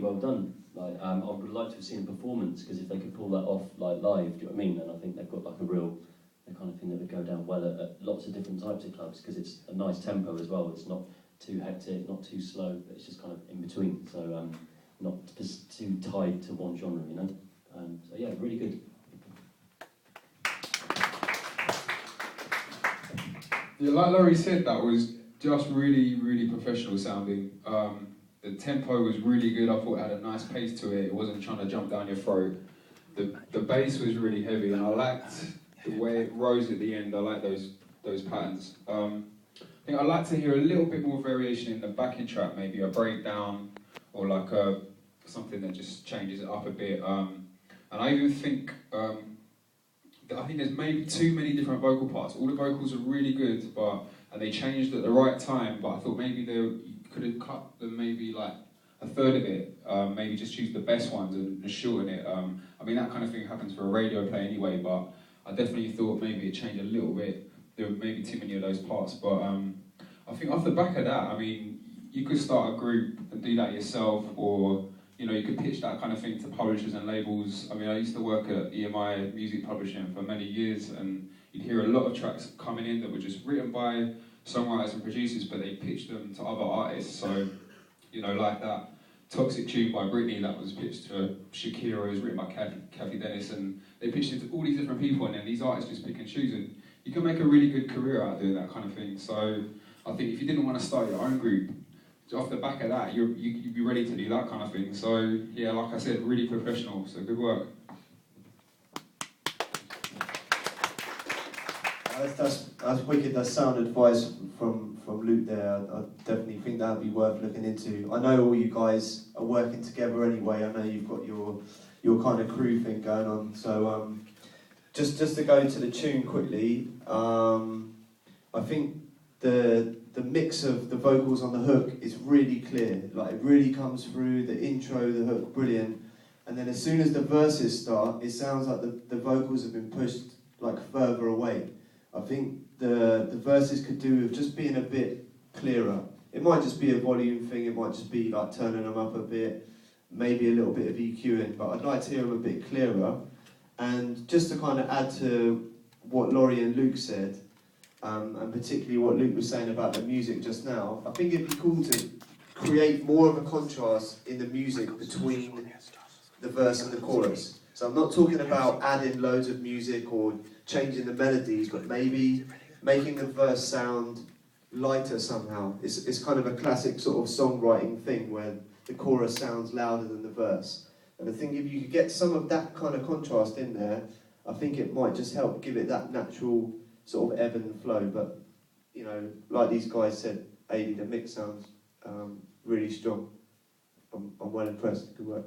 well done. Like, I would like to have seen a performance, because if they could pull that off like live, do you know what I mean? Then I think they've got like the kind of thing that would go down well at lots of different types of clubs, because it's a nice tempo as well. It's not too hectic, not too slow, but it's just kind of in between. So not just too tied to one genre, you know. So yeah, really good. Yeah, like Laurie said, that was just really, really professional sounding. The tempo was really good. I thought it had a nice pace to it. It wasn't trying to jump down your throat. The bass was really heavy, and I liked the way it rose at the end. I like those patterns. I think I'd like to hear a little bit more variation in the backing track, maybe a breakdown or like something that just changes it up a bit. And I even think that I think there's maybe too many different vocal parts. All the vocals are really good, and they changed at the right time. But I thought maybe you could have cut them maybe like a third of it. Maybe just choose the best ones and shorten it. I mean, that kind of thing happens for a radio play anyway, but I definitely thought maybe it changed a little bit. There were maybe too many of those parts, but I think off the back of that, I mean, you could start a group and do that yourself, or you know, you could pitch that kind of thing to publishers and labels. I mean, I used to work at EMI Music Publishing for many years, and you'd hear a lot of tracks coming in that were just written by songwriters and producers, but they pitched them to other artists. So, you know, like that Toxic tune by Britney that was pitched to Shakira, it was written by Kathy Dennis, and they pitched it to all these different people, and then these artists just pick and choose, and you can make a really good career out of doing that kind of thing. So I think if you didn't want to start your own group, off the back of that, you'd be ready to do that kind of thing. So yeah, like I said, really professional, so good work. That's wicked. That's sound advice from Luke there. I definitely think that would be worth looking into. I know all you guys are working together anyway. I know you've got your kind of crew thing going on. So just to go into the tune quickly, I think the mix of the vocals on the hook is really clear. Like, it really comes through, the intro, the hook, brilliant. And then as soon as the verses start, it sounds like the vocals have been pushed like further away. I think the verses could do with just being a bit clearer. It might just be a volume thing, it might just be like turning them up a bit, maybe a little bit of EQing, but I'd like to hear them a bit clearer. And just to kind of add to what Laurie and Luke said, and particularly what Luke was saying about the music just now, I think it'd be cool to create more of a contrast in the music between the verse and the chorus. So I'm not talking about adding loads of music or changing the melodies, but maybe making the verse sound lighter somehow. It's kind of a classic sort of songwriting thing where the chorus sounds louder than the verse. And I think if you could get some of that kind of contrast in there, I think it might just help give it that natural sort of ebb and flow. But, you know, like these guys said, AD, the mix sounds really strong. I'm well impressed. Good work.